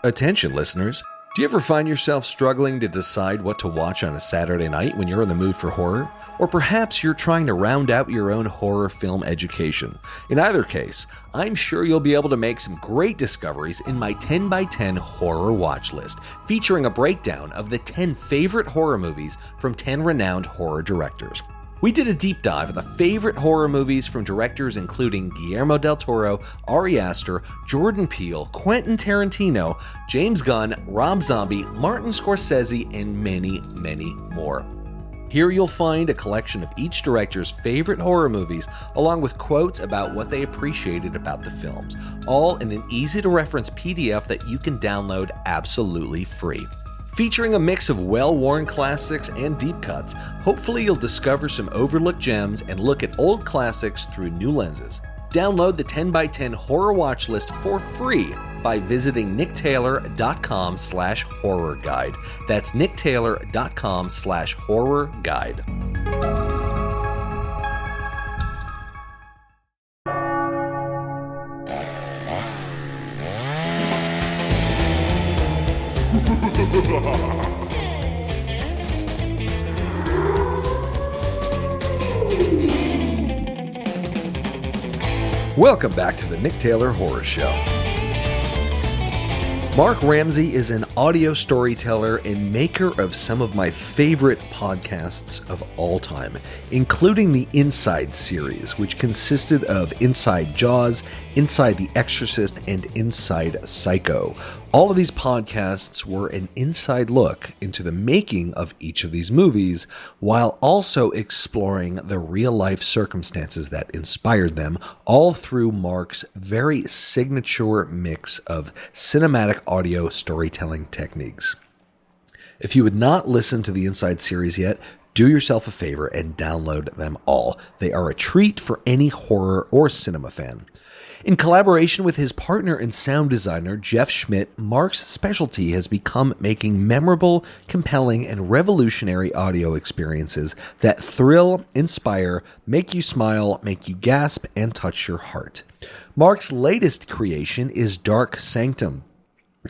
Attention, listeners. Do you ever find yourself struggling to decide what to watch on a Saturday night when you're in the mood for horror? Or perhaps you're trying to round out your own horror film education. In either case, I'm sure you'll be able to make some great discoveries in my 10 by 10 horror watch list, featuring a breakdown of the 10 favorite horror movies from 10 renowned horror directors. We did a deep dive of the favorite horror movies from directors including Guillermo del Toro, Ari Aster, Jordan Peele, Quentin Tarantino, James Gunn, Rob Zombie, Martin Scorsese, and many, many more. Here you'll find a collection of each director's favorite horror movies, along with quotes about what they appreciated about the films, all in an easy-to-reference PDF that you can download absolutely free. Featuring a mix of well-worn classics and deep cuts, hopefully you'll discover some overlooked gems and look at old classics through new lenses. Download the 10 by 10 horror watch list for free by visiting nicktaylor.com/horror guide. That's nicktaylor.com/horror guide. Welcome back to the Nick Taylor Horror Show. Mark Ramsey is an audio storyteller and maker of some of my favorite podcasts of all time, including the Inside series, which consisted of Inside Jaws, Inside the Exorcist, and Inside Psycho. All of these podcasts were an inside look into the making of each of these movies, while also exploring the real-life circumstances that inspired them, all through Mark's very signature mix of cinematic audio storytelling techniques. If you had not listened to the Inside series yet, do yourself a favor and download them all. They are a treat for any horror or cinema fan. In collaboration with his partner and sound designer, Jeff Schmidt, Mark's specialty has become making memorable, compelling, and revolutionary audio experiences that thrill, inspire, make you smile, make you gasp, and touch your heart. Mark's latest creation is Dark Sanctum,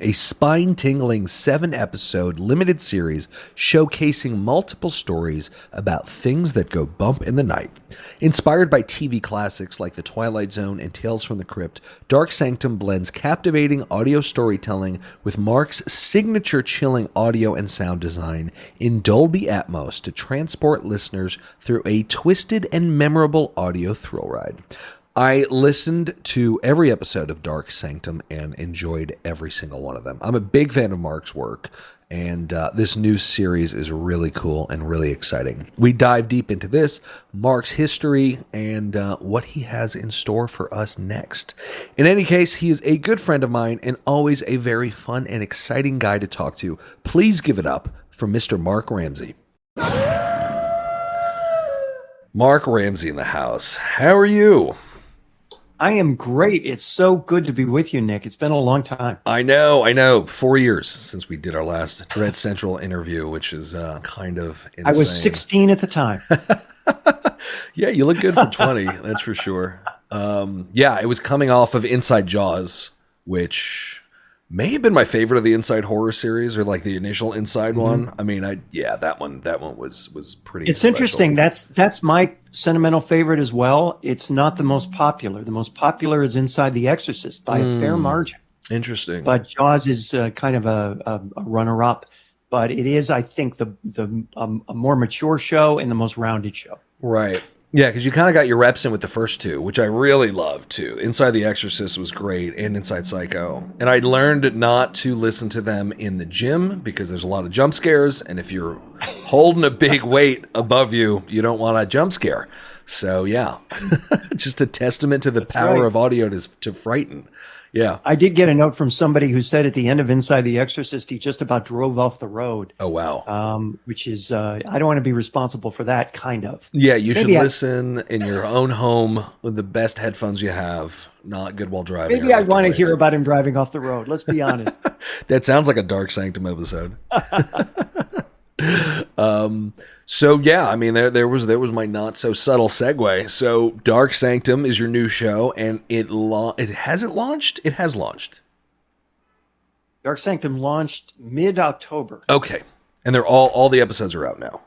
a spine-tingling 7-episode limited series showcasing multiple stories about things that go bump in the night. Inspired by TV classics like The Twilight Zone and Tales from the Crypt, Dark Sanctum blends captivating audio storytelling with Mark's signature chilling audio and sound design in Dolby Atmos to transport listeners through a twisted and memorable audio thrill ride. I listened to every episode of Dark Sanctum and enjoyed every single one of them. I'm a big fan of Mark's work, and this new series is really cool and really exciting. We dive deep into this, Mark's history, and what he has in store for us next. In any case, he is a good friend of mine and always a very fun and exciting guy to talk to. Please give it up for Mr. Mark Ramsey. Mark Ramsey in the house. How are you? I am great. It's so good to be with you, Nick. It's been a long time. I know. 4 years since we did our last Dread Central interview, which is kind of insane. I was 16 at the time. Yeah, you look good for 20, that's for sure. Yeah, it was coming off of Inside Jaws, which may have been my favorite of the Inside horror series, or like the initial Inside one. I mean, that one was pretty. It's special. interesting. That's my sentimental favorite as well. It's not the most popular. The most popular is Inside the Exorcist by a fair margin. Interesting. But Jaws is kind of a runner-up. But it is, I think, a more mature show and the most rounded show. Right. Yeah, because you kind of got your reps in with the first two, which I really loved too. Inside the Exorcist was great, and Inside Psycho. And I learned not to listen to them in the gym because there's a lot of jump scares, and if you're holding a big weight above you, you don't want a jump scare. So yeah, just a testament to the power of audio to frighten. Yeah. I did get a note from somebody who said at the end of Inside the Exorcist, he just about drove off the road. Oh, wow. Which is, I don't want to be responsible for that, kind of. Yeah, you should listen in your own home with the best headphones you have. Not good while driving. Maybe I want to hear about him driving off the road. Let's be honest. That sounds like a Dark Sanctum episode. So yeah, I mean, there was my not so subtle segue. So Dark Sanctum is your new show, and it has launched. It has launched. Dark Sanctum launched mid-October. Okay. And they're all the episodes are out now.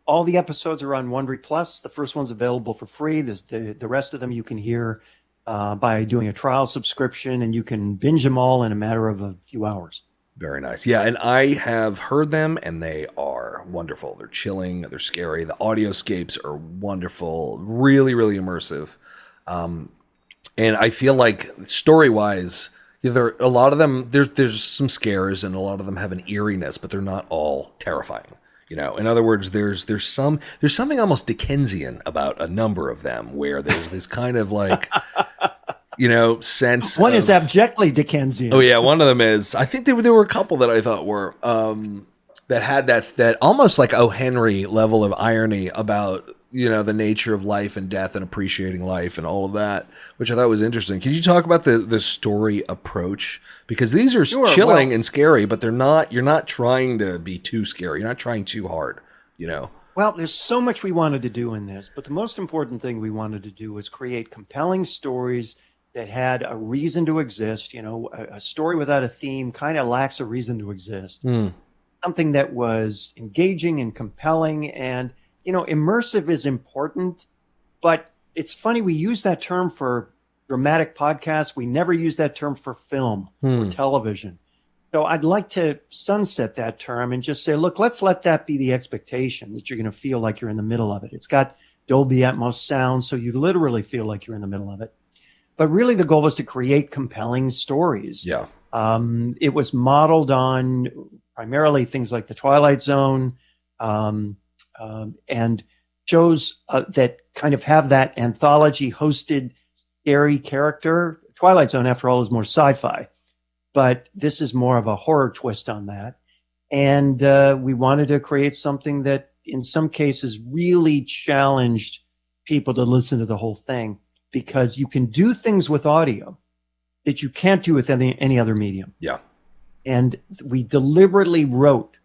All the episodes are on Wondery Plus. The first one's available for free. The rest of them you can hear by doing a trial subscription, and you can binge them all in a matter of a few hours. Very nice. Yeah, and I have heard them, and they are wonderful. They're chilling. They're scary. The audioscapes are wonderful. Really, really immersive. And I feel like story-wise, there a lot of them. There's some scares, and a lot of them have an eeriness, but they're not all terrifying. You know, in other words, there's something almost Dickensian about a number of them, where there's this kind of like, you know, sense. One is abjectly Dickensian. Oh yeah, one of them is. I think there were a couple that I thought were that had that almost like O. Henry level of irony about, you know, the nature of life and death and appreciating life and all of that, which I thought was interesting. Can you talk about the story approach? Because these are chilling and scary, but they're not. You're not trying to be too scary. You're not trying too hard. You know. Well, there's so much we wanted to do in this, but the most important thing we wanted to do was create compelling stories that had a reason to exist. You know, a story without a theme kind of lacks a reason to exist. Something that was engaging and compelling, and you know, immersive is important, but it's funny we use that term for dramatic podcasts. We never use that term for film or television. So I'd like to sunset that term and just say, look, let's let that be the expectation, that you're going to feel like you're in the middle of it. It's got Dolby Atmos sound, so you literally feel like you're in the middle of it. But really the goal was to create compelling stories. Yeah. It was modeled on primarily things like the Twilight Zone, and shows that kind of have that anthology hosted scary character. Twilight Zone, after all, is more sci-fi, but this is more of a horror twist on that. And we wanted to create something that in some cases really challenged people to listen to the whole thing, because you can do things with audio that you can't do with any other medium. Yeah. And I deliberately wrote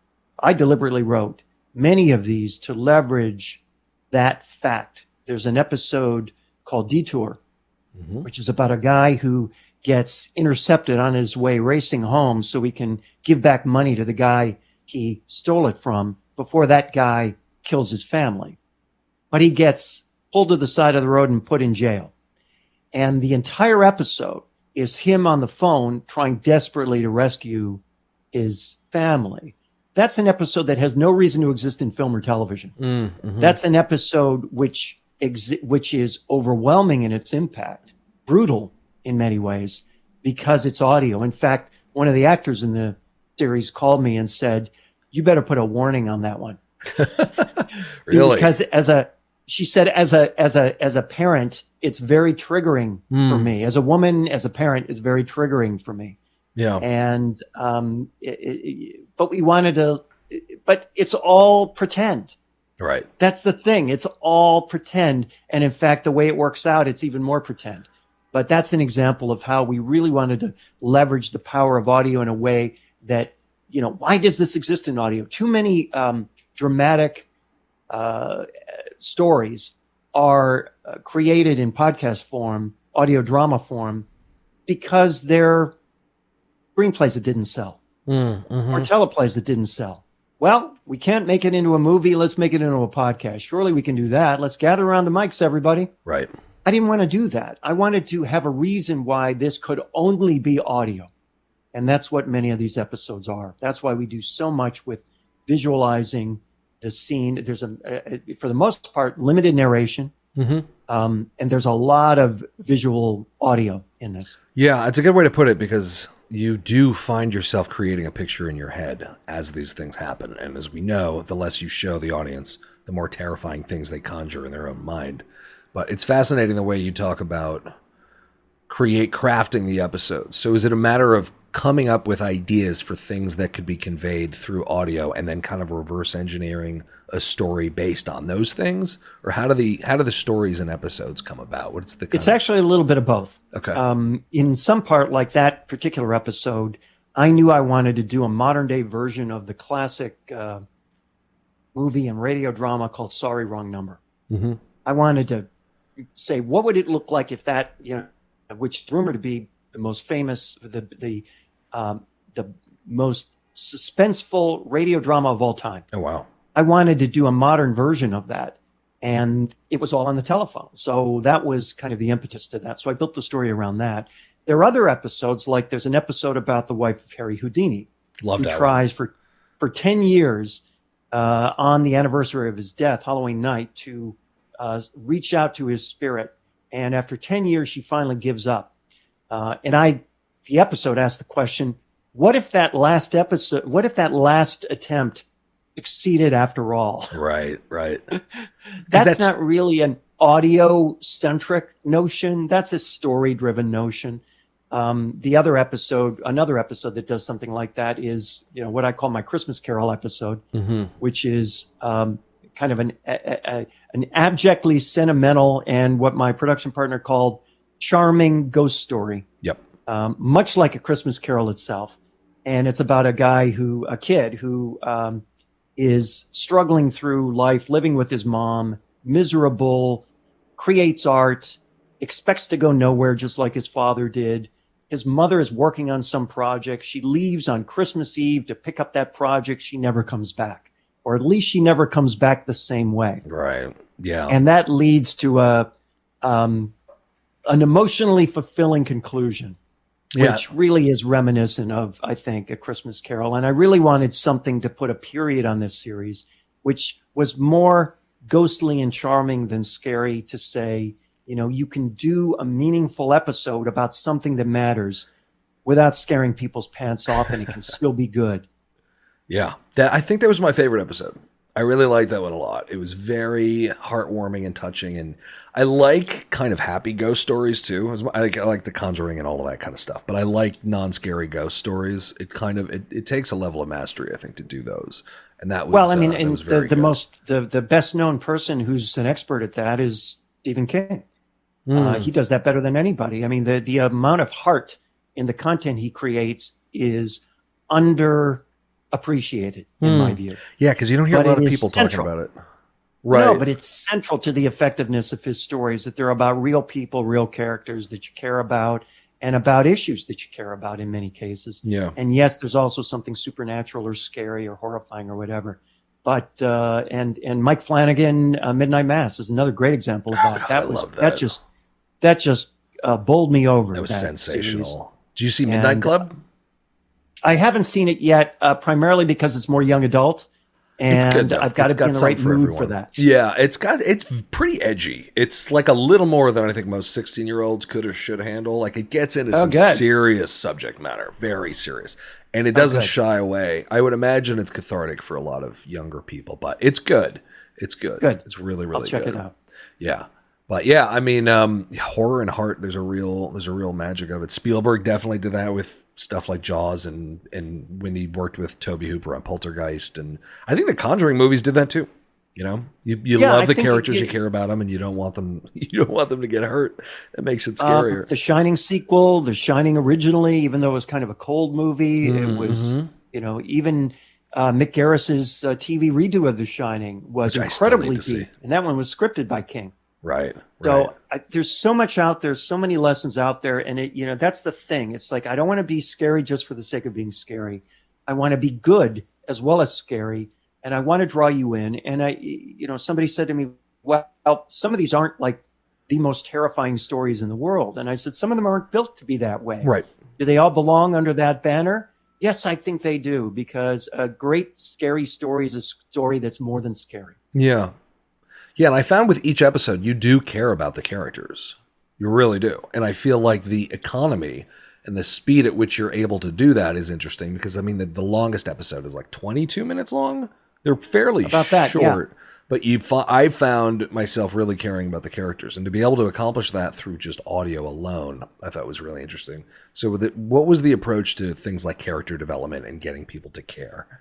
many of these to leverage that fact. There's an episode called Detour, which is about a guy who gets intercepted on his way racing home so he can give back money to the guy he stole it from before that guy kills his family. But he gets pulled to the side of the road and put in jail. And the entire episode is him on the phone trying desperately to rescue his family. That's an episode that has no reason to exist in film or television. That's an episode which is overwhelming in its impact, brutal in many ways, because it's audio. In fact, one of the actors in the series called me and said, "You better put a warning on that one." Really? Because she said, as a parent, it's very triggering for me. As a woman, as a parent, it's very triggering for me. Yeah. And but we wanted to, but it's all pretend. Right. That's the thing. It's all pretend. And in fact, the way it works out, it's even more pretend. But that's an example of how we really wanted to leverage the power of audio in a way that, you know, why does this exist in audio? Too many dramatic stories are created in podcast form, audio drama form, because they're screenplays that didn't sell or teleplays that didn't sell. Well, we can't make it into a movie. Let's make it into a podcast. Surely we can do that. Let's gather around the mics, everybody. Right. I didn't want to do that. I wanted to have a reason why this could only be audio. And that's what many of these episodes are. That's why we do so much with visualizing the scene. There's for the most part, limited narration. And there's a lot of visual audio in this. Yeah, it's a good way to put it, because you do find yourself creating a picture in your head as these things happen. And as we know, the less you show the audience, the more terrifying things they conjure in their own mind. But it's fascinating the way you talk about crafting the episodes. So is it a matter of coming up with ideas for things that could be conveyed through audio and then kind of reverse engineering a story based on those things? Or how do the stories and episodes come about? It's actually a little bit of both. Okay. In some part, like that particular episode, I knew I wanted to do a modern day version of the classic movie and radio drama called Sorry, Wrong Number. I wanted to say, what would it look like if that, you know, which is rumored to be the most famous, the the most suspenseful radio drama of all time. Oh, wow. I wanted to do a modern version of that, and it was all on the telephone. So that was kind of the impetus to that. So I built the story around that. There are other episodes, like there's an episode about the wife of Harry Houdini, Love who that tries for 10 years on the anniversary of his death, Halloween night, to reach out to his spirit. And after 10 years, she finally gives up. The episode asked the question, what if that last attempt succeeded after all? Right. That's not really an audio-centric notion. That's a story-driven notion. Another episode that does something like that is, what I call my Christmas Carol episode, which is kind of an abjectly sentimental and what my production partner called charming ghost story. Yep. Much like A Christmas Carol itself. And it's about a kid who is struggling through life, living with his mom, miserable, creates art, expects to go nowhere just like his father did. His mother is working on some project. She leaves on Christmas Eve to pick up that project. She never comes back, or at least she never comes back the same way. Right. Yeah. And that leads to an emotionally fulfilling conclusion, which really is reminiscent of, I think, A Christmas Carol. And I really wanted something to put a period on this series, which was more ghostly and charming than scary, to say, you can do a meaningful episode about something that matters without scaring people's pants off, and it can still be good. Yeah. I think that was my favorite episode. I really liked that one a lot. It was very heartwarming and touching, and I like kind of happy ghost stories too. I like The Conjuring and all of that kind of stuff, but I like non-scary ghost stories. It kind of it takes a level of mastery, I think, to do those. And that was the best known person who's an expert at that is Stephen King. He does that better than anybody. I mean, the amount of heart in the content he creates is underappreciated, in my view. Yeah, because you don't hear a lot of people talking about it. Right. No, but it's central to the effectiveness of his stories, that they're about real people, real characters that you care about, and about issues that you care about in many cases. Yeah. And yes, there's also something supernatural or scary or horrifying or whatever. But and Mike Flanagan, Midnight Mass is another great example of that. That just bowled me over. That was sensational. Series. Did you see Midnight Club? I haven't seen it yet, primarily because it's more young adult. And it's good, I've got to be in the right mood for that. Yeah, it's pretty edgy. It's like a little more than I think most 16-year-olds could or should handle. Like, it gets into some serious subject matter, very serious. And it doesn't shy away. I would imagine it's cathartic for a lot of younger people, but it's good. It's good. It's really, really good. I'll check it out. Yeah. But yeah, I mean, horror and heart, there's a real magic of it. Spielberg definitely did that with stuff like Jaws and when he worked with Tobe Hooper on Poltergeist. And I think the Conjuring movies did that too. You love the characters, you care about them, and you don't want them to get hurt. That makes it scarier. The Shining sequel, The Shining originally, even though it was kind of a cold movie, it was, even Mick Garris's TV redo of The Shining was incredibly deep. And that one was scripted by King. Right. So there's so much out there, so many lessons out there. And that's the thing. It's like, I don't want to be scary just for the sake of being scary. I want to be good as well as scary. And I want to draw you in. And somebody said to me, well, some of these aren't like the most terrifying stories in the world. And I said, some of them aren't built to be that way. Right. Do they all belong under that banner? Yes, I think they do, because a great scary story is a story that's more than scary. Yeah. Yeah, and I found with each episode, you do care about the characters. You really do. And I feel like the economy and the speed at which you're able to do that is interesting, because, I mean, the longest episode is like 22 minutes long. They're fairly short. Yeah. But I found myself really caring about the characters. And to be able to accomplish that through just audio alone, I thought was really interesting. So what was the approach to things like character development and getting people to care?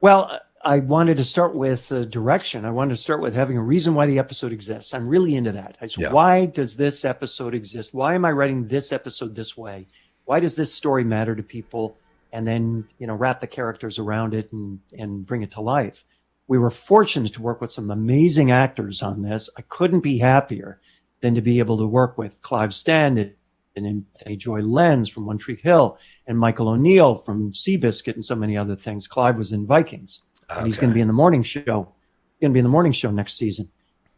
Well, I wanted to start with direction. I wanted to start with having a reason why the episode exists. I'm really into that. I said, why does this episode exist? Why am I writing this episode this way? Why does this story matter to people? And then, wrap the characters around it and bring it to life. We were fortunate to work with some amazing actors on this. I couldn't be happier than to be able to work with Clive Stanton and Joy Lenz from One Tree Hill, and Michael O'Neill from Seabiscuit, and so many other things. Clive was in Vikings. And he's going to be in the morning show. Going to be in the morning show next season.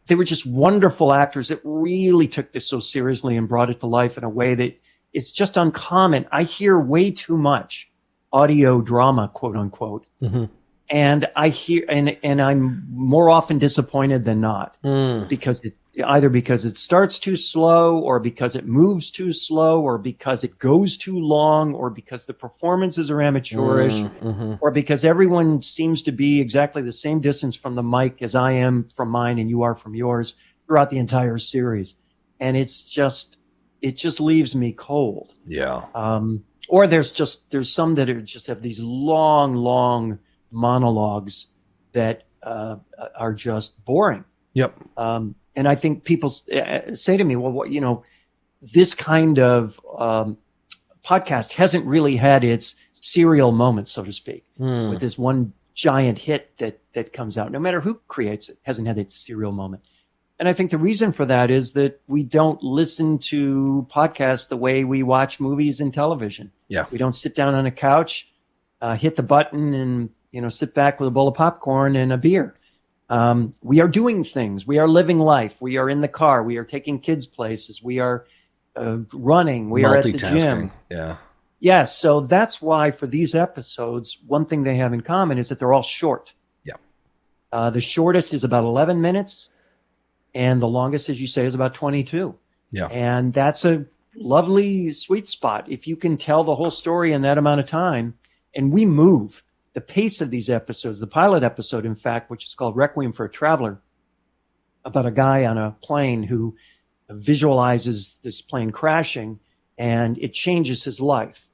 They were just wonderful actors that really took this so seriously and brought it to life in a way that it's just uncommon. I hear way too much audio drama, quote unquote. Mm-hmm. And I hear, and I'm more often disappointed than not because it starts too slow, or because it moves too slow, or because it goes too long, or because the performances are amateurish, or because everyone seems to be exactly the same distance from the mic as I am from mine and you are from yours throughout the entire series. And it just leaves me cold. Yeah. Or there's some that are just have these long monologues that are just boring. Yep. And I think people say to me, well, this kind of podcast hasn't really had its serial moment, so to speak, with this one giant hit that comes out. No matter who creates it, hasn't had its serial moment. And I think the reason for that is that we don't listen to podcasts the way we watch movies and television. Yeah. We don't sit down on a couch, hit the button, and sit back with a bowl of popcorn and a beer. We are doing things. We are living life. We are in the car. We are taking kids places. We are running. We are at the gym. Yeah. Yes. So that's why for these episodes, one thing they have in common is that they're all short. Yeah. The shortest is about 11 minutes, and the longest, as you say, is about 22. Yeah. And that's a lovely sweet spot. If you can tell the whole story in that amount of time, and we move. The pace of these episodes, the pilot episode, in fact, which is called Requiem for a Traveler, about a guy on a plane who visualizes this plane crashing, and it changes his life,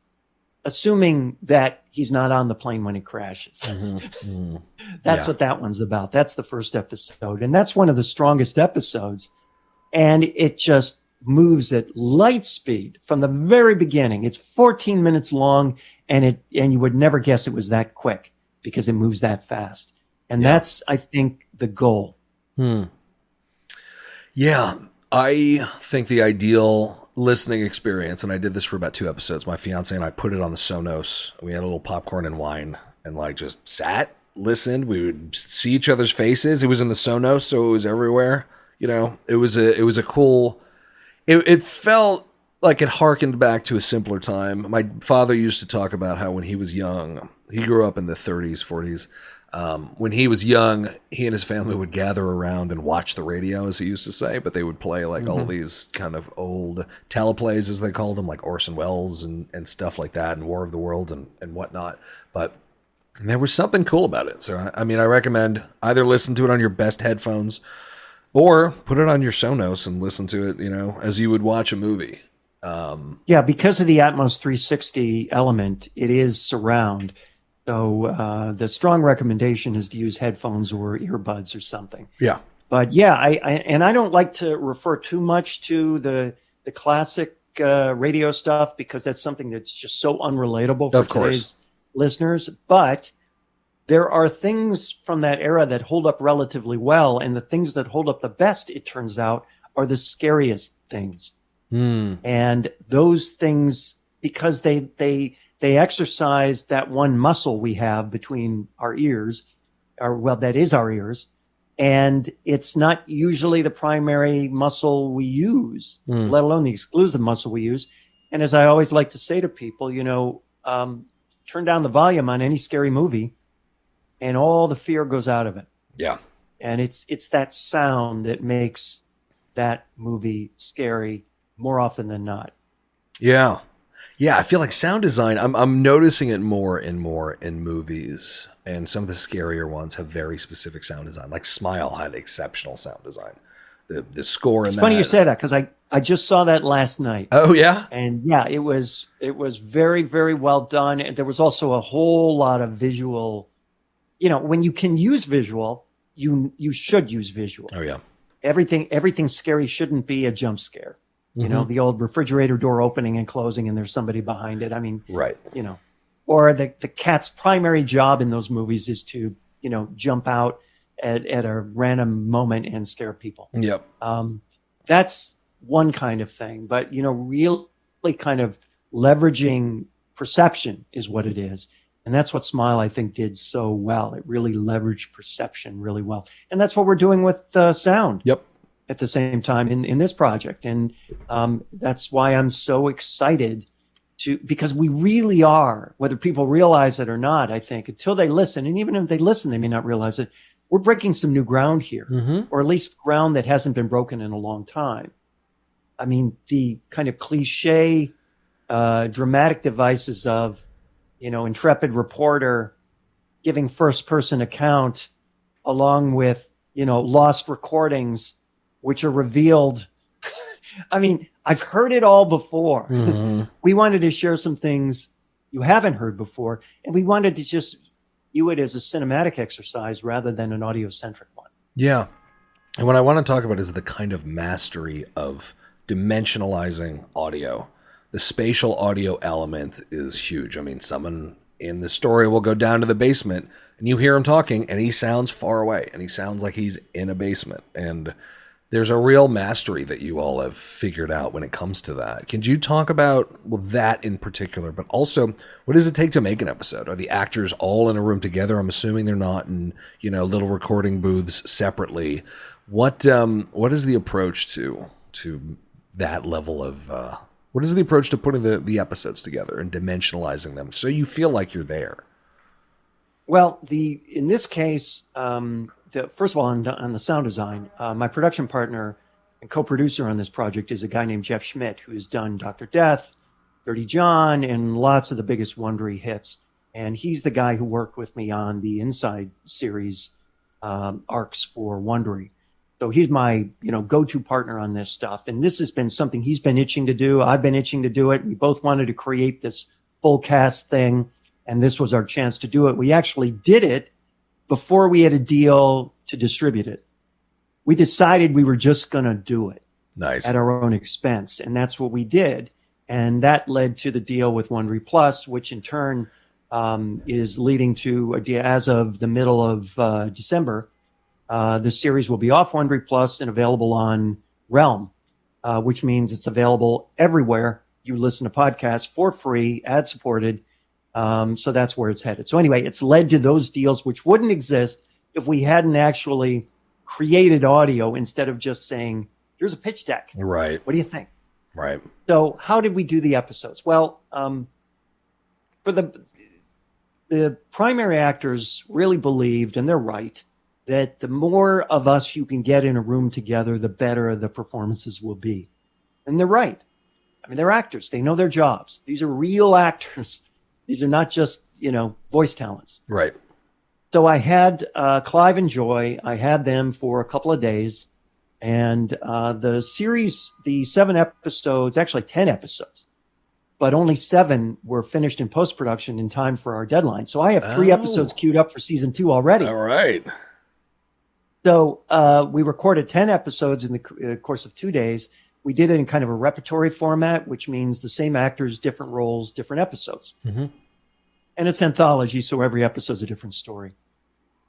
assuming that he's not on the plane when it crashes. That's what that one's about. That's the first episode. And that's one of the strongest episodes. And it just moves at light speed from the very beginning. It's 14 minutes long. And you would never guess it was that quick because it moves that fast. And that's, I think, the goal. Yeah. I think the ideal listening experience, and I did this for about 2 episodes. My fiance and I put it on the Sonos. We had a little popcorn and wine and just sat, listened. We would see each other's faces. It was in the Sonos, so it was everywhere. It was a cool, it felt like it harkened back to a simpler time. My father used to talk about how when he was young, he grew up in the 30s, 40s. When he was young, he and his family would gather around and watch the radio, as he used to say, but they would play all these kind of old teleplays, as they called them, like Orson Welles and stuff like that, and War of the Worlds and whatnot. But there was something cool about it. So, I recommend either listen to it on your best headphones or put it on your Sonos and listen to it, as you would watch a movie. Because of the Atmos 360 element, it is surround. So the strong recommendation is to use headphones or earbuds or something. Yeah. But I don't like to refer too much to the classic radio stuff because that's something that's just so unrelatable for today's listeners. But there are things from that era that hold up relatively well, and the things that hold up the best, it turns out, are the scariest things. And those things, because they exercise that one muscle we have between our ears, that is our ears, and it's not usually the primary muscle we use, let alone the exclusive muscle we use. And as I always like to say to people, turn down the volume on any scary movie, and all the fear goes out of it. Yeah. And it's that sound that makes that movie scary more often than not. Yeah. Yeah, I feel like sound design, I'm noticing it more and more in movies, and some of the scarier ones have very specific sound design. Like Smile had exceptional sound design. The score in that. It's funny you say that because I just saw that last night. Oh yeah? And yeah, it was very, very well done. And there was also a whole lot of visual, when you can use visual, you should use visual. Oh yeah. Everything scary shouldn't be a jump scare. The old refrigerator door opening and closing and there's somebody behind it. Right. Or the cat's primary job in those movies is to, jump out at a random moment and scare people. Yep. That's one kind of thing. But, real really kind of leveraging perception is what it is. And that's what Smile, I think, did so well. It really leveraged perception really well. And that's what we're doing with sound. Yep. At the same time in this project. And that's why I'm so excited because we really are, whether people realize it or not, I think, until they listen, and even if they listen, they may not realize it, we're breaking some new ground here, or at least ground that hasn't been broken in a long time. I mean, the kind of cliche dramatic devices of, intrepid reporter giving first-person account along with, lost recordings, which are revealed. I mean, I've heard it all before. We wanted to share some things you haven't heard before, and we wanted to just view it as a cinematic exercise rather than an audio-centric one. Yeah. And what I want to talk about is the kind of mastery of dimensionalizing audio. The spatial audio element is huge. I mean, someone in the story will go down to the basement, and you hear him talking, and he sounds far away, and he sounds like he's in a basement. And there's a real mastery that you all have figured out when it comes to that. Can you talk about, that in particular, but also what does it take to make an episode? Are the actors all in a room together? I'm assuming they're not in, little recording booths separately. What is the approach to that level of, what is the approach to putting the episodes together and dimensionalizing them so you feel like you're there? Well, in this case, first of all, on the sound design, my production partner and co-producer on this project is a guy named Jeff Schmidt, who has done Dr. Death, Dirty John, and lots of the biggest Wondery hits. And he's the guy who worked with me on the Inside series arcs for Wondery. So he's my, go-to partner on this stuff. And this has been something he's been itching to do. I've been itching to do it. We both wanted to create this full cast thing, and this was our chance to do it. We actually did it before we had a deal to distribute it. We decided we were just going to do it. Nice. At our own expense. And that's what we did. And that led to the deal with Wondery Plus, which in turn is leading to, as of the middle of December, the series will be off Wondery Plus and available on Realm, which means it's available everywhere you listen to podcasts for free, ad-supported. So that's where it's headed. So anyway, it's led to those deals which wouldn't exist if we hadn't actually created audio instead of just saying, here's a pitch deck. Right. What do you think? Right. So how did we do the episodes? Well, for the primary actors really believed, and they're right, that the more of us you can get in a room together, the better the performances will be. And they're right. I mean, they're actors. They know their jobs. These are real actors. These are not just, voice talents. Right. So I had Clive and Joy. I had them for a couple of days. And the series, the 7 episodes, actually 10 episodes, but only 7 were finished in post-production in time for our deadline. So I have 3 episodes queued up for season 2 already. All right. So we recorded 10 episodes in the course of 2 days. We did it in kind of a repertory format, which means the same actors, different roles, different episodes. Mm-hmm. And it's anthology, so every episode's a different story.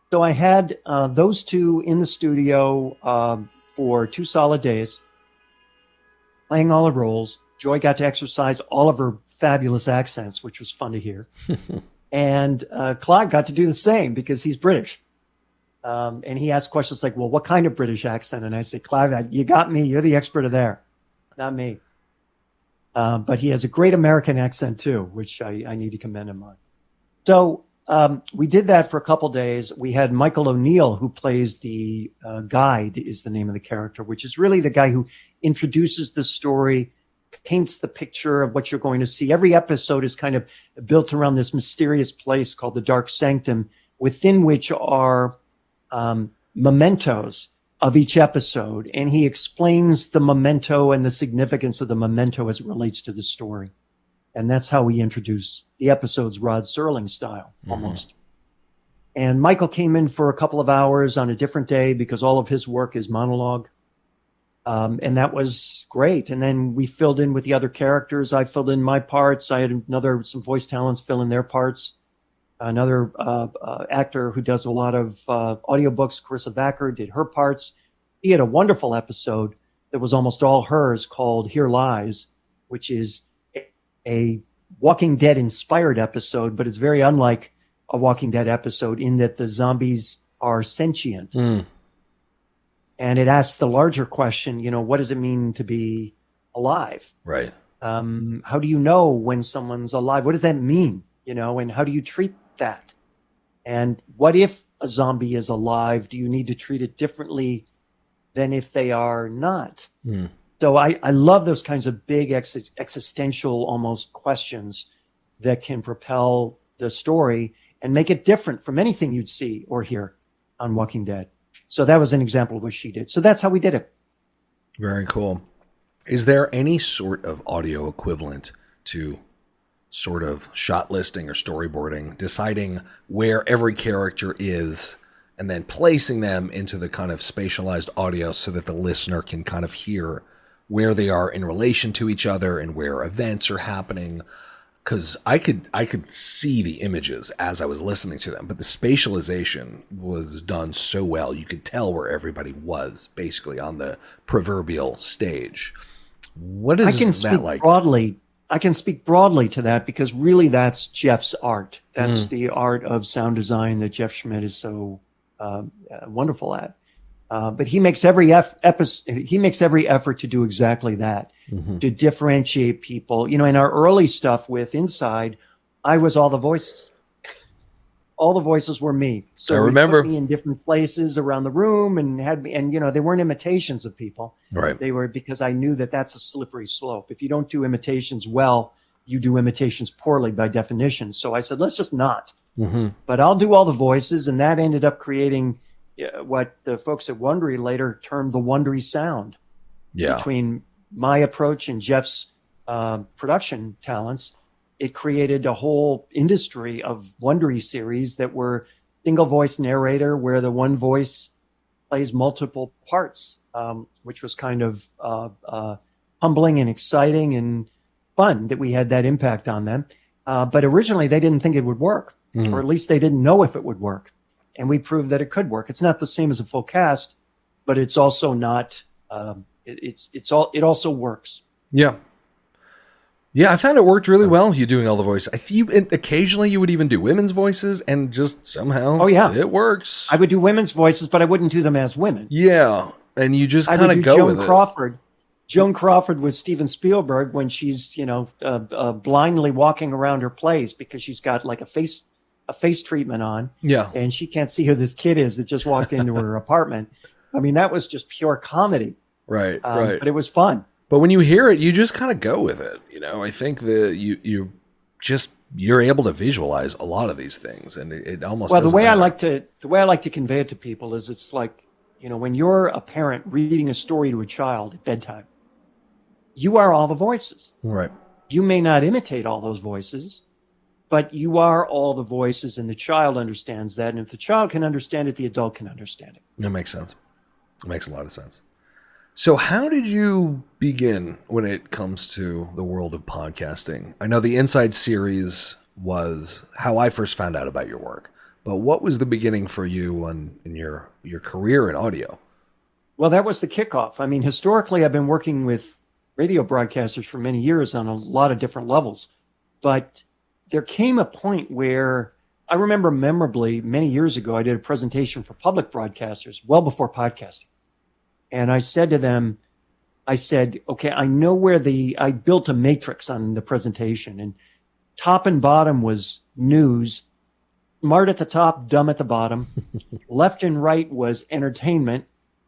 So I had those 2 in the studio for 2 solid days, playing all the roles. Joy got to exercise all of her fabulous accents, which was fun to hear. And Clive got to do the same because he's British. And he asked questions like, well, what kind of British accent? And I said, Clive, you got me. You're the expert there, not me. But he has a great American accent, too, which I need to commend him on. So we did that for a couple days. We had Michael O'Neill, who plays the guide, is the name of the character, which is really the guy who introduces the story, paints the picture of what you're going to see. Every episode is kind of built around this mysterious place called the Dark Sanctum, within which are mementos of each episode. And he explains the memento and the significance of the memento as it relates to the story. And that's how we introduce the episodes Rod Serling style, almost. And Michael came in for a couple of hours on a different day because all of his work is monologue. And that was great. And then we filled in with the other characters. I filled in my parts. I had some voice talents fill in their parts. Another actor who does a lot of audiobooks, Carissa Backer, did her parts. He had a wonderful episode that was almost all hers called Here Lies, which is a Walking Dead inspired episode, but it's very unlike a Walking Dead episode in that the zombies are sentient. And it asks the larger question, what does it mean to be alive? Right. How do you know when someone's alive? What does that mean? And how do you treat that? And what if a zombie is alive? Do you need to treat it differently than if they are not? So I love those kinds of big existential almost questions that can propel the story and make it different from anything you'd see or hear on Walking Dead. So that was an example of what she did. So that's how we did it. Very cool. Is there any sort of audio equivalent to sort of shot listing or storyboarding, deciding where every character is and then placing them into the kind of spatialized audio so that the listener can kind of hear where they are in relation to each other and where events are happening? Because I could see the images as I was listening to them, but the spatialization was done so well. You could tell where everybody was basically on the proverbial stage. What is that like? I can speak broadly to that because really that's Jeff's art. That's the art of sound design that Jeff Schmidt is so wonderful at. But he makes every effort to do exactly that, to differentiate people. In our early stuff with Inside, I was all the voices. All the voices were me. So I remember put me in different places around the room and had me, and they weren't imitations of people. Right. They were, because I knew that that's a slippery slope. If you don't do imitations well, you do imitations poorly by definition. So I said, let's just not. But I'll do all the voices, and that ended up creating what the folks at Wondery later termed the Wondery sound. Between my approach and Jeff's production talents, it created a whole industry of Wondery series that were single voice narrator, where the one voice plays multiple parts, which was kind of humbling and exciting and fun that we had that impact on them. But originally they didn't think it would work, or at least they didn't know if it would work. And we proved that it could work. It's not the same as a full cast, but it's also not. It also works. Yeah, I found it worked really well. You doing all the voices. Occasionally you would even do women's voices, and just somehow, it works. I would do women's voices, but I wouldn't do them as women. Yeah, and you just kind of go with it. Joan Crawford with Steven Spielberg when she's blindly walking around her place because she's got like a face treatment on. Yeah. And she can't see who this kid is that just walked into her apartment. I mean, that was just pure comedy. Right, right. But it was fun. But when you hear it, you just kind of go with it. I think that you're able to visualize a lot of these things, and it almost the way matter. The way I like to convey it to people is it's like, when you're a parent reading a story to a child at bedtime, you are all the voices. Right. You may not imitate all those voices, but you are all the voices, and the child understands that. And if the child can understand it, the adult can understand it. That makes sense. It makes a lot of sense. So how did you begin when it comes to the world of podcasting? I know the Inside series was how I first found out about your work, but what was the beginning for you in your career in audio? Well, that was the kickoff. I mean, historically, I've been working with radio broadcasters for many years on a lot of different levels, but there came a point where I remember memorably many years ago, I did a presentation for public broadcasters well before podcasting. And I said to them, okay, I know where I built a matrix on the presentation, and top and bottom was news, smart at the top, dumb at the bottom. Left and right was entertainment,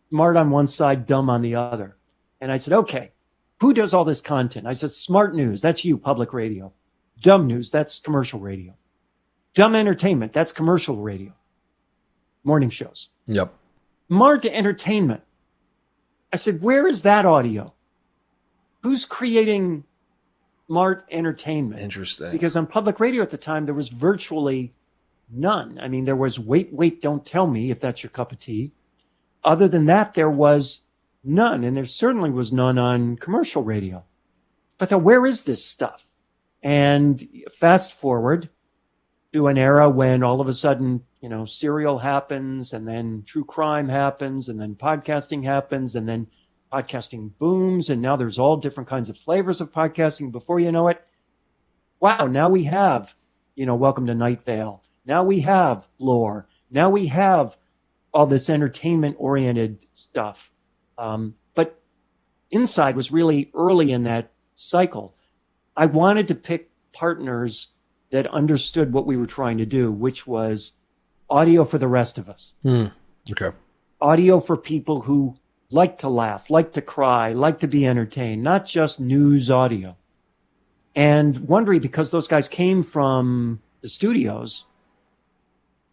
smart on one side, dumb on the other. And I said, okay, who does all this content? I said, smart news, that's you, public radio. Dumb news, that's commercial radio. Dumb entertainment, that's commercial radio. Morning shows. Yep. Smart entertainment. I said, where is that audio? Who's creating smart entertainment? Interesting. Because on public radio at the time, there was virtually none. I mean, there was Wait, Don't Tell Me, if that's your cup of tea. Other than that, there was none. And there certainly was none on commercial radio. But where is this stuff? And fast forward to an era when all of a sudden, serial happens, and then true crime happens, and then podcasting happens, and then podcasting booms, and now there's all different kinds of flavors of podcasting. Before you know it, wow, now we have, Welcome to Night Vale. Now we have lore. Now we have all this entertainment-oriented stuff. But Inside was really early in that cycle. I wanted to pick partners that understood what we were trying to do, which was audio for the rest of us. Okay. Audio for people who like to laugh, like to cry, like to be entertained, not just news audio. And Wondery, because those guys came from the studios,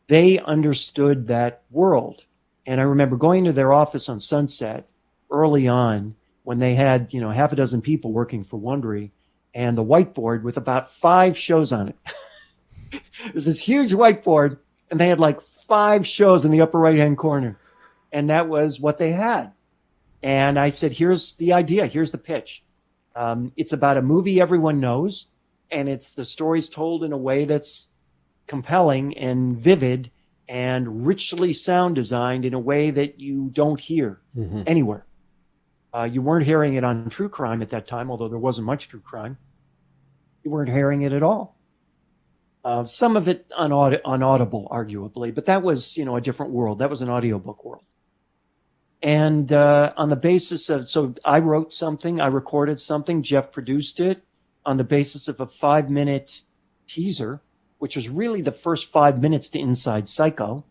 they understood that world. And I remember going to their office on Sunset early on when they had, half a dozen people working for Wondery, and the whiteboard with about 5 shows on it. It was this huge whiteboard, and they had like 5 shows in the upper right-hand corner. And that was what they had. And I said, here's the idea. Here's the pitch. It's about a movie everyone knows, and it's the stories told in a way that's compelling and vivid and richly sound designed in a way that you don't hear anywhere. You weren't hearing it on true crime at that time, although there wasn't much true crime. You weren't hearing it at all. Some of it unaudible, arguably, but that was, a different world. That was an audiobook world. And on the basis of, so I wrote something, I recorded something, Jeff produced it on the basis of a 5-minute teaser, which was really the first 5 minutes to Inside Psycho.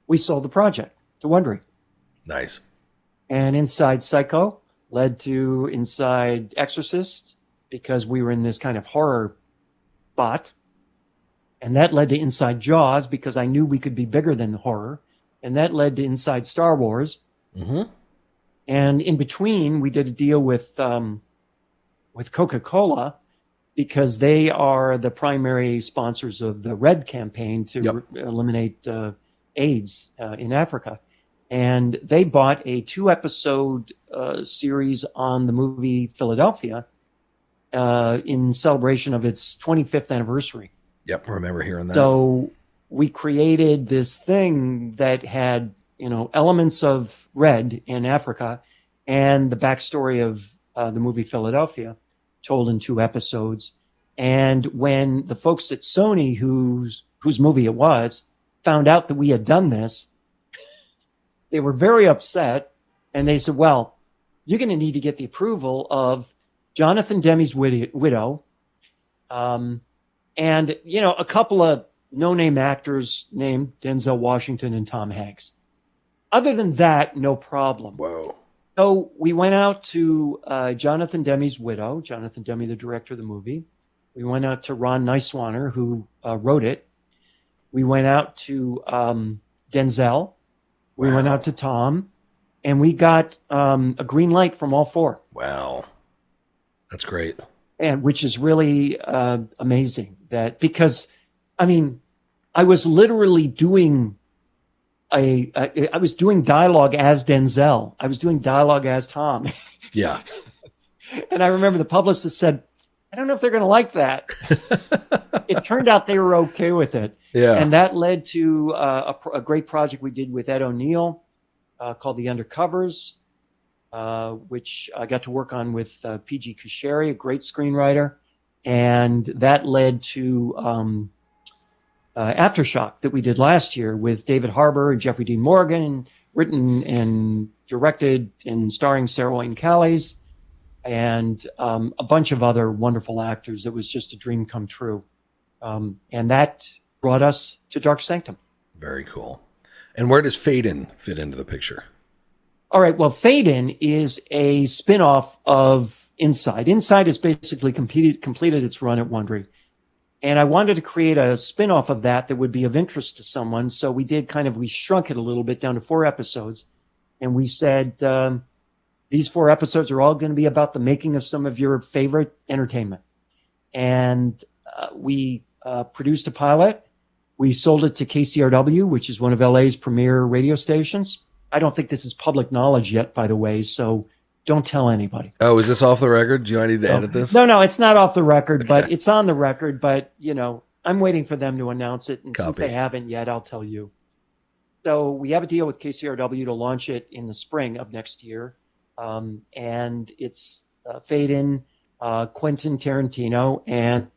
We sold the project to Wondery. Nice. And Inside Psycho led to Inside Exorcist, because we were in this kind of horror spot. And that led to Inside Jaws, because I knew we could be bigger than horror. And that led to Inside Star Wars. And in between, we did a deal with Coca-Cola, because they are the primary sponsors of the RED campaign to eliminate AIDS in Africa. And they bought a 2-episode series on the movie Philadelphia in celebration of its 25th anniversary. Yep, I remember hearing that. So we created this thing that had, elements of RED in Africa and the backstory of the movie Philadelphia told in 2 episodes. And when the folks at Sony, whose movie it was, found out that we had done this, they were very upset. And they said, well, you're going to need to get the approval of Jonathan Demme's widow, and, a couple of no-name actors named Denzel Washington and Tom Hanks. Other than that, no problem. Whoa. So we went out to Jonathan Demme's widow, Jonathan Demme, the director of the movie. We went out to Ron Neiswaner, who wrote it. We went out to Denzel. We went out to Tom. And we got a green light from all 4. Wow. That's great. And which is really amazing. Because I was literally doing I was doing dialogue as Denzel. I was doing dialogue as Tom. Yeah. And I remember the publicist said, I don't know if they're going to like that. It turned out they were okay with it. Yeah. And that led to a great project we did with Ed O'Neill called The Undercovers, which I got to work on with P.G. Kucheri, a great screenwriter. And that led to Aftershock that we did last year with David Harbour and Jeffrey Dean Morgan, written and directed and starring Sarah Wayne Callies, and a bunch of other wonderful actors. It was just a dream come true. And that brought us to Dark Sanctum. Very cool. And where does Fade In fit into the picture? All right. Well, Fade In is a spin-off of Inside. Inside has basically completed its run at Wondery. And I wanted to create a spin-off of that would be of interest to someone. So we shrunk it a little bit down to 4 episodes. And we said, these 4 episodes are all going to be about the making of some of your favorite entertainment. And we produced a pilot. We sold it to KCRW, which is one of LA's premier radio stations. I don't think this is public knowledge yet, by the way, so don't tell anybody. Oh, is this off the record? Do I need to edit this? No, it's not off the record, but it's on the record. But, I'm waiting for them to announce it. And since they haven't yet, I'll tell you. So we have a deal with KCRW to launch it in the spring of next year. And it's Fade In Quentin Tarantino and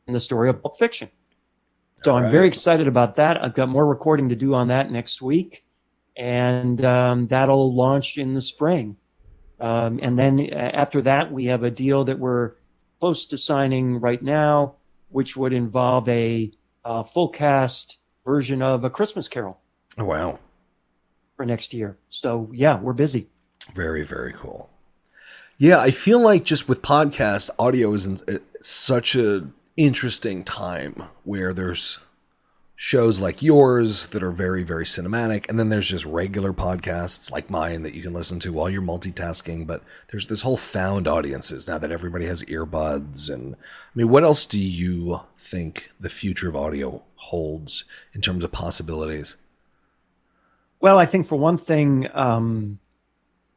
the story of Pulp Fiction. So I'm very excited about that. I've got more recording to do on that next week, and that'll launch in the spring. And then after that, we have a deal that we're close to signing right now, which would involve a full cast version of A Christmas Carol. Oh, wow. For next year. So, yeah, we're busy. Very, very cool. Yeah, I feel like just with podcasts, audio is in such an interesting time where there's shows like yours that are very, very cinematic. And then there's just regular podcasts like mine that you can listen to while you're multitasking. But there's this whole found audiences now that everybody has earbuds. And I mean, what else do you think the future of audio holds in terms of possibilities? Well, I think for one thing,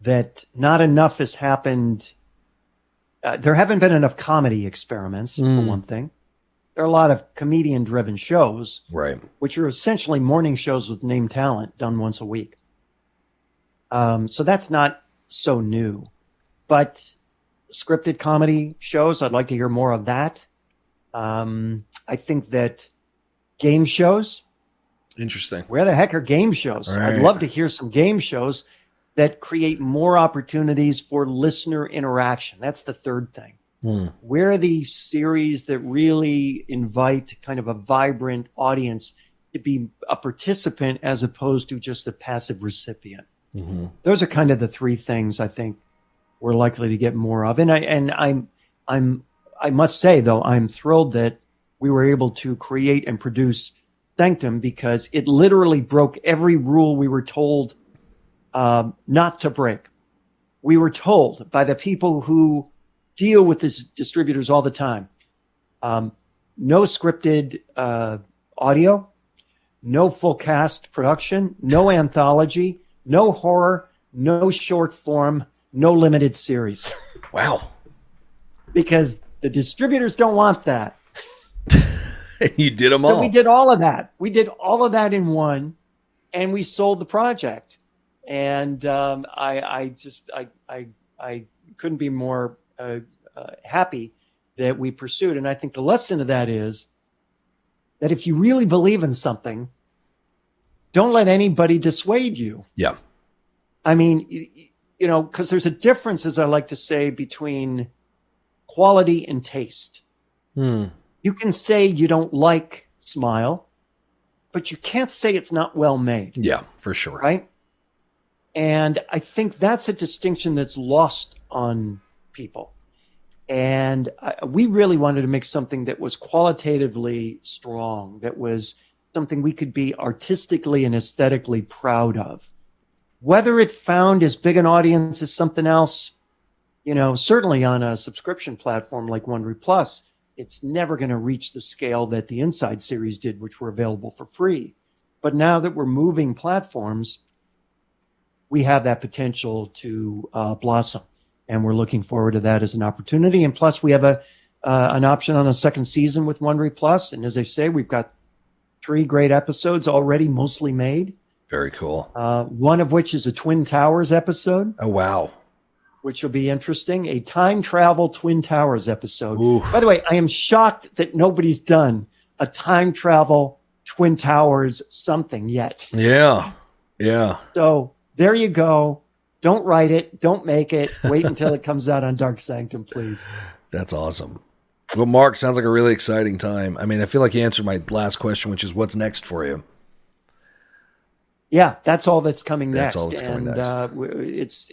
that not enough has happened. There haven't been enough comedy experiments, for one thing. There are a lot of comedian-driven shows, right, which are essentially morning shows with named talent done once a week. So that's not so new. But scripted comedy shows, I'd like to hear more of that. I think that game shows. Interesting. Where the heck are game shows? Right. I'd love to hear some game shows that create more opportunities for listener interaction. That's the third thing. Where are the series that really invite kind of a vibrant audience to be a participant as opposed to just a passive recipient? Mm-hmm. Those are kind of the three things I think we're likely to get more of. I must say though, I'm thrilled that we were able to create and produce Sanctum because it literally broke every rule we were told not to break. We were told by the people who deal with these distributors all the time, no scripted audio, no full cast production, no anthology, no horror, no short form, no limited series. Wow. Because the distributors don't want that. You did them all. So we did all of that. We did all of that in one, and we sold the project. And I couldn't be more happy that we pursued. And I think the lesson of that is that if you really believe in something, don't let anybody dissuade you. Yeah. I mean, you know, because there's a difference, as I like to say, between quality and taste. You can say you don't like Smile, but you can't say it's not well made. Yeah, for sure. Right? And I think that's a distinction that's lost on people. And we really wanted to make something that was qualitatively strong, that was something we could be artistically and aesthetically proud of. Whether it found as big an audience as something else, you know, certainly on a subscription platform like Wondery Plus, it's never going to reach the scale that the Inside series did, which were available for free. But now that we're moving platforms, we have that potential to blossom. And we're looking forward to that as an opportunity. And plus, we have an option on a second season with Wondery Plus. And as I say, we've got 3 great episodes already mostly made. Very cool. One of which is a Twin Towers episode. Oh, wow. Which will be interesting. A time travel Twin Towers episode. Oof. By the way, I am shocked that nobody's done a time travel Twin Towers something yet. Yeah. Yeah. So there you go. Don't write it. Don't make it. Wait until it comes out on Dark Sanctum, please. That's awesome. Well, Mark, sounds like a really exciting time. I mean, I feel like you answered my last question, which is what's next for you? Yeah, that's all that's coming next. That's all that's coming next.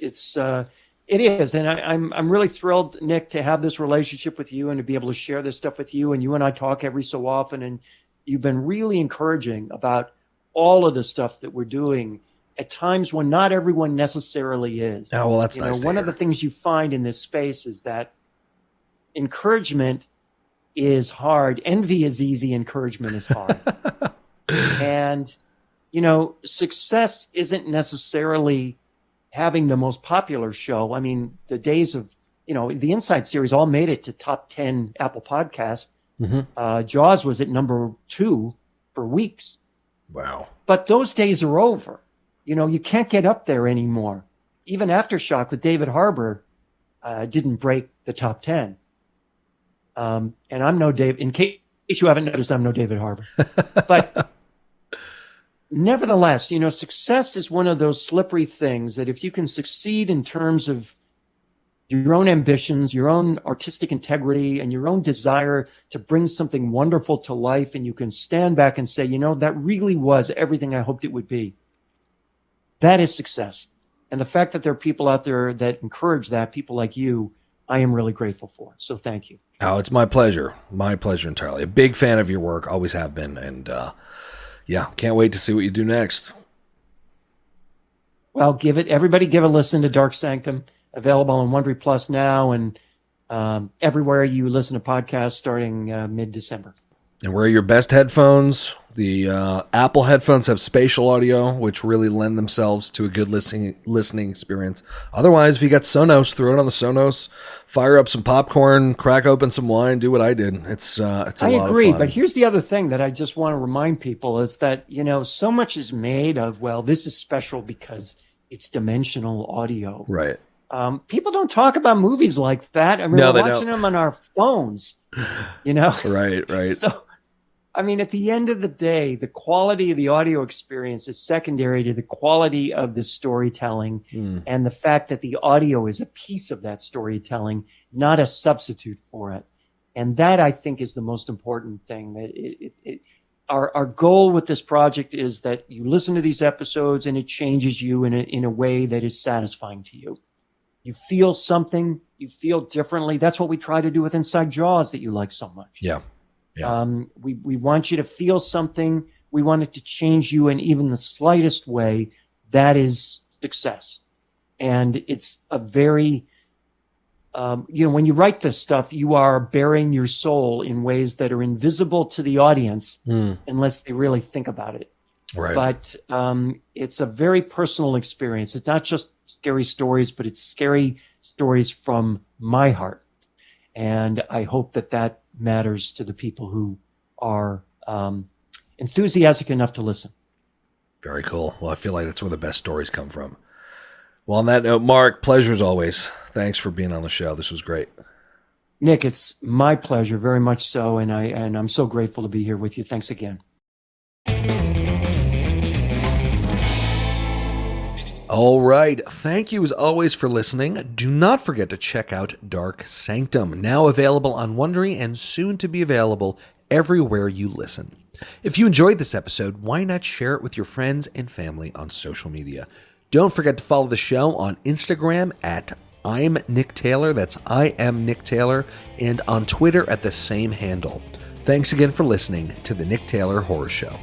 It is. And I'm really thrilled, Nick, to have this relationship with you and to be able to share this stuff with you. And you and I talk every so often. And you've been really encouraging about all of the stuff that we're doing at times when not everyone necessarily is. Oh, well, that's nice. One of the things you find in this space is that encouragement is hard. Envy is easy. Encouragement is hard. And, you know, success isn't necessarily having the most popular show. I mean, the days of, you know, the Inside series all made it to top 10 Apple Podcasts. Mm-hmm. Jaws was at number 2 for weeks. Wow. But those days are over. You know, you can't get up there anymore. Even Aftershock with David Harbour didn't break the top 10. And I'm no Dave. In case you haven't noticed, I'm no David Harbour. But nevertheless, success is one of those slippery things that if you can succeed in terms of your own ambitions, your own artistic integrity, and your own desire to bring something wonderful to life, and you can stand back and say, that really was everything I hoped it would be. That is success. And the fact that there are people out there that encourage that, people like you, I am really grateful for. So thank you. Oh, it's my pleasure. My pleasure entirely. A big fan of your work, always have been. And can't wait to see what you do next. Well, everybody give a listen to Dark Sanctum. Available on Wondery Plus now and everywhere you listen to podcasts starting mid-December. And wear your best headphones. The Apple headphones have spatial audio, which really lend themselves to a good listening experience. Otherwise, if you got Sonos, throw it on the Sonos, fire up some popcorn, crack open some wine, do what I did. It's a lot of fun. I agree, but here's the other thing that I just want to remind people is that, so much is made of, this is special because it's dimensional audio. Right. People don't talk about movies like that. I mean, we're watching them on our phones, Right. So, at the end of the day, the quality of the audio experience is secondary to the quality of the storytelling and the fact that the audio is a piece of that storytelling, not a substitute for it. And that, I think, is the most important thing. That our goal with this project is that you listen to these episodes and it changes you in a way that is satisfying to you. You feel something, you feel differently. That's what we try to do with Inside Jaws that you like so much. Yeah. We want you to feel something. We want it to change you in even the slightest way. That is success. And it's a very, when you write this stuff, you are bearing your soul in ways that are invisible to the audience unless they really think about it. Right. But it's a very personal experience. It's not just scary stories, but it's scary stories from my heart. And I hope that matters to the people who are enthusiastic enough to listen. Very cool. Well, I feel like that's where the best stories come from. Well, on that note, Mark, pleasure as always. Thanks for being on the show. This was great. Nick, it's my pleasure, very much so. And I'm so grateful to be here with you. Thanks again. All right. Thank you as always for listening. Do not forget to check out Dark Sanctum, now available on Wondery and soon to be available everywhere you listen. If you enjoyed this episode, why not share it with your friends and family on social media? Don't forget to follow the show on Instagram at I'm Nick Taylor. That's I am Nick Taylor. And on Twitter at the same handle. Thanks again for listening to the Nick Taylor Horror Show.